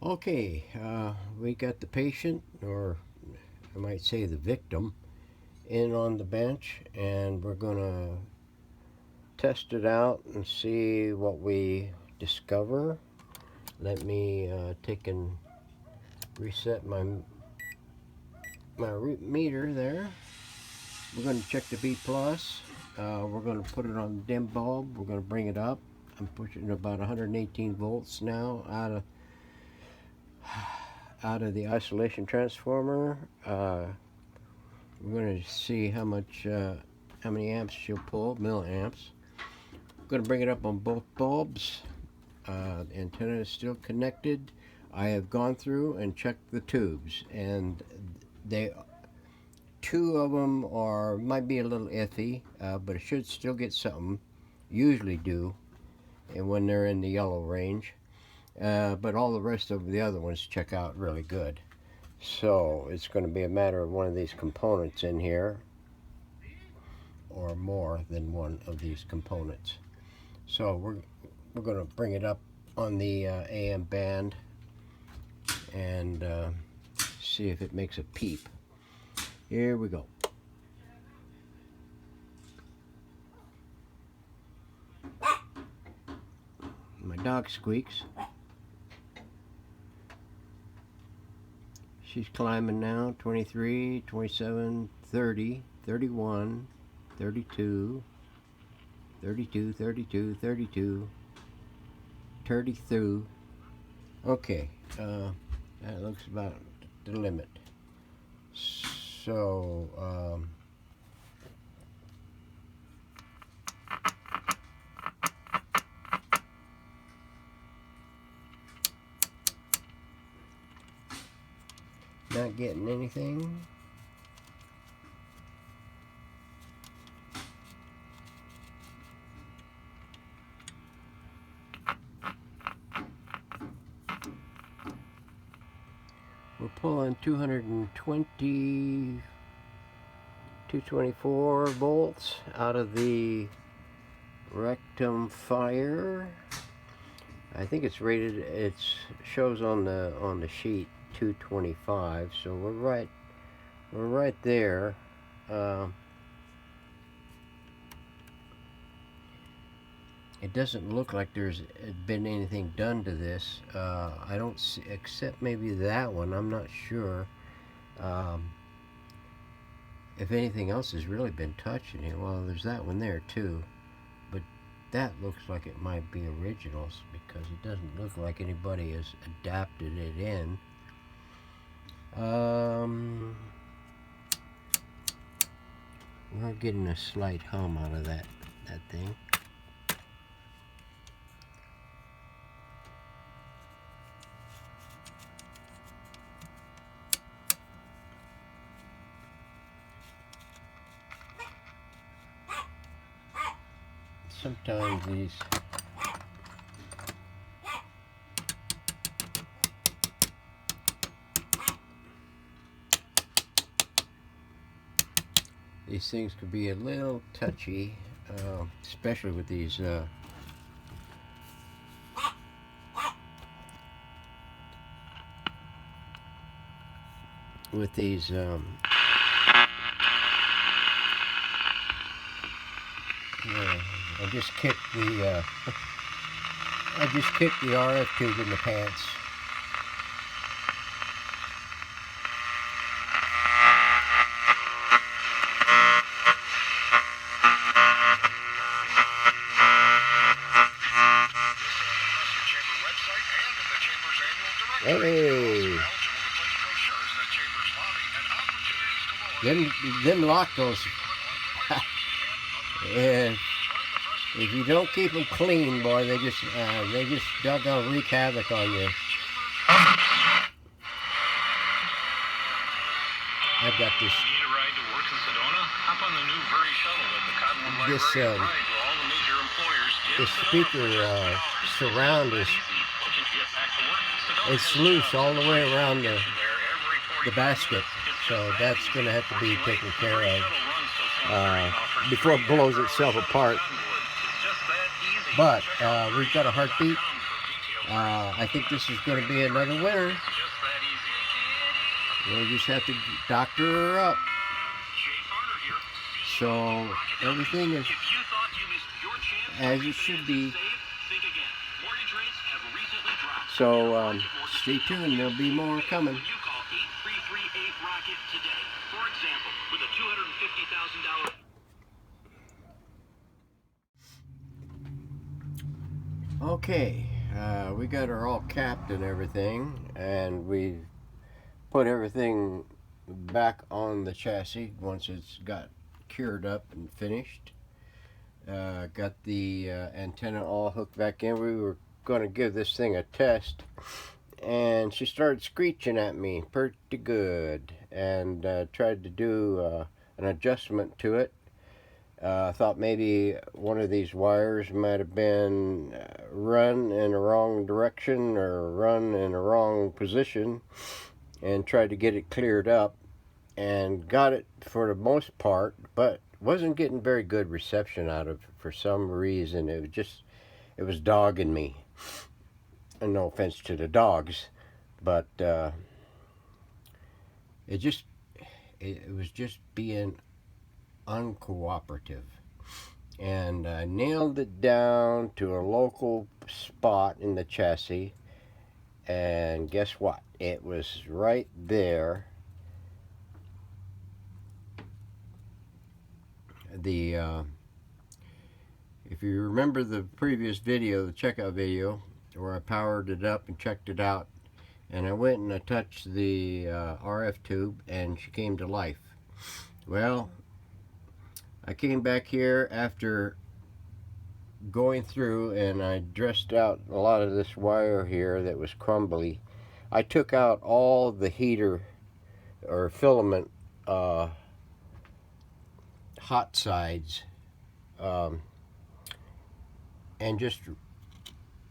Okay, we got the patient, or I might say the victim, in on the bench, and we're going to test it out and see what we discover. Let me take and reset my meter there. We're going to check the B plus. We're going to put it on the dim bulb. We're going to bring it up. I'm pushing about 118 volts now out of the isolation transformer. We're going to see how many amps she'll pull, milliamps. I'm going to bring it up on both bulbs. The antenna is still connected. I have gone through and checked the tubes, and two of them might be a little iffy, but it should still get something. Usually do, and when they're in the yellow range. But all the rest of the other ones check out really good. So it's going to be a matter of one of these components in here, or more than one of these components. So we're going to bring it up on the AM band and see if it makes a peep. Here we go. My dog squeaks. She's climbing now. 23, 27, 30, 31, 32, 32, 32, 32, 32. Okay, that looks about the limit. So, not getting anything. We're pulling 224 volts out of the rectum fire. I think it's rated. It shows on the sheet 225. So we're right there. It doesn't look like there's been anything done to this. I don't see, except maybe that one. I'm not sure. If anything else has really been touched in here. Well, there's that one there too. But that looks like it might be originals because it doesn't look like anybody has adapted it in. We're getting a slight hum out of that thing. Sometimes these things could be a little touchy, especially with these I just kicked the RF tube in the pants. Hey, them lock those. Yeah. If you don't keep them clean, boy, they just doggone wreak havoc on you. I've got this. Need a ride to work in Sedona? Hop on the new Very shuttle at the Cottonwood Library. This speaker surround is it's loose all the way around the basket, so that's going to have to be taken care of before it blows itself apart. But we've got a heartbeat. I think this is going to be another winner. We'll just have to doctor her up. So everything is as it should be. So stay tuned, there'll be more coming. Okay, we got her all capped and everything, and we put everything back on the chassis once it's got cured up and finished. Got the antenna all hooked back in. We were going to give this thing a test, and she started screeching at me pretty good, and tried to do an adjustment to it. I thought maybe one of these wires might have been run in the wrong direction or run in the wrong position, and tried to get it cleared up, and got it for the most part, but wasn't getting very good reception out of it for some reason. It was dogging me, and no offense to the dogs, but it was just being uncooperative. And I nailed it down to a local spot in the chassis, and guess what? It was right there. If you remember the previous video, the checkout video, where I powered it up and checked it out, and I went and I touched the RF tube, and she came to life. Well, I came back here after going through, and I dressed out a lot of this wire here that was crumbly. I took out all the heater or filament hot sides, and just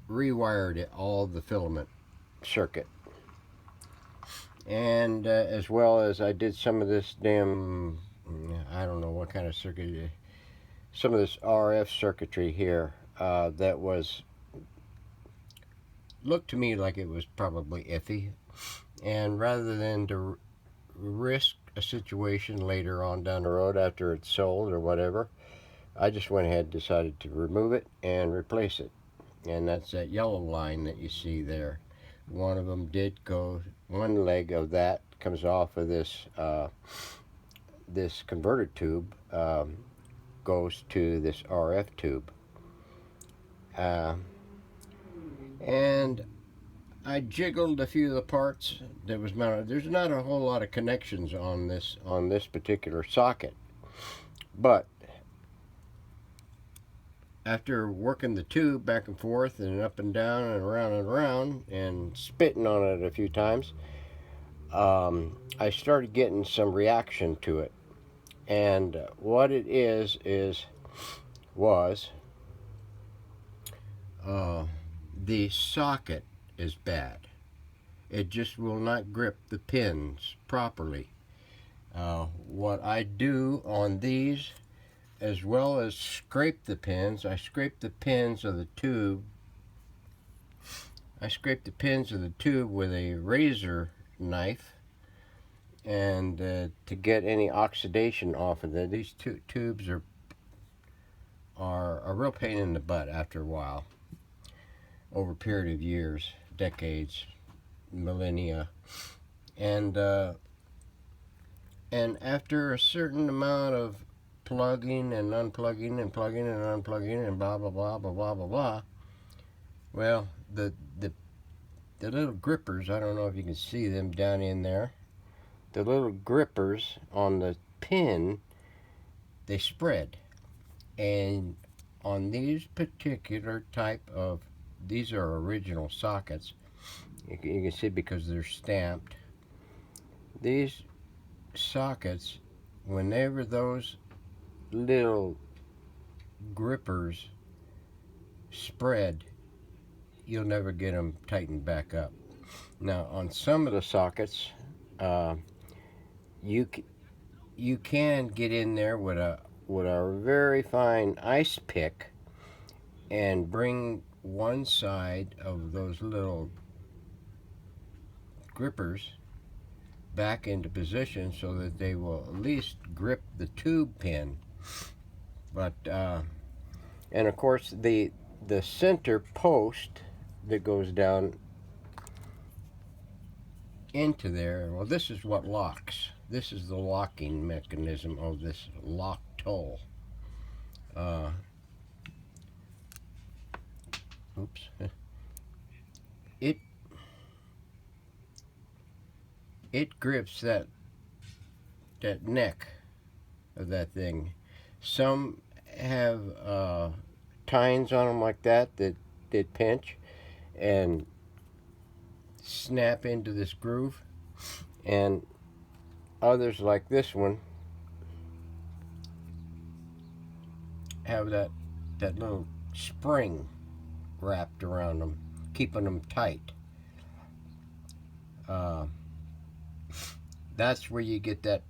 rewired it, all the filament circuit. And as well as I did some of this damn, I don't know what kind of circuit, some of this RF circuitry here that looked to me like it was probably iffy. And rather than to risk a situation later on down the road after it's sold or whatever, I just went ahead and decided to remove it and replace it. And that's that yellow line that you see there. One of them did go, one leg of that comes off of this this converter tube, goes to this RF tube. And I jiggled a few of the parts that was mounted. There's not a whole lot of connections on this particular socket, but after working the tube back and forth and up and down and around and spitting on it a few times, I started getting some reaction to it. And what it was the socket is bad. It just will not grip the pins properly. What I do on these, as well as scrape the pins, I scrape the pins of the tube. I scrape the pins of the tube with a razor knife, and to get any oxidation off of them. These tubes are a real pain in the butt after a while, over a period of years, decades, millennia, and after a certain amount of plugging and unplugging and plugging and unplugging and blah blah blah blah blah blah blah, well, the little grippers, I don't know if you can see them down in there, the little grippers on the pin, they spread. And on these particular type of, these are original sockets, you can see because they're stamped. These sockets, whenever those little grippers spread, you'll never get them tightened back up. Now on some of the sockets, you can get in there with a very fine ice pick and bring one side of those little grippers back into position so that they will at least grip the tube pin. But and of course the center post that goes down into there, well, this is what locks. This is the locking mechanism of this lock toll. Oops. It grips that neck of that thing. Some have tines on them like that pinch and snap into this groove, and others like this one have that little spring wrapped around them, keeping them tight. That's where you get that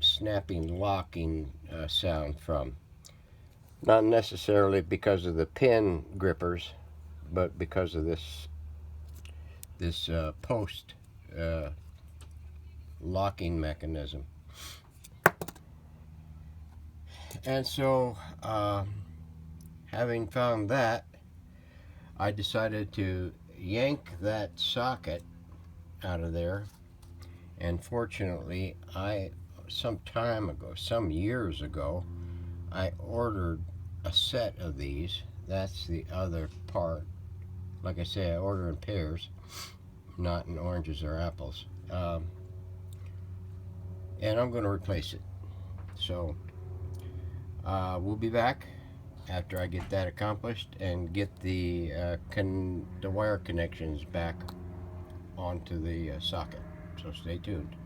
snapping, locking sound from. Not necessarily because of the pin grippers, but because of this post locking mechanism. And so, having found that, I decided to yank that socket out of there. And fortunately, some years ago, I ordered a set of these. That's the other part. Like I say, I order in pairs, not in oranges or apples. And I'm going to replace it. So we'll be back after I get that accomplished and get the wire connections back onto the socket. So stay tuned.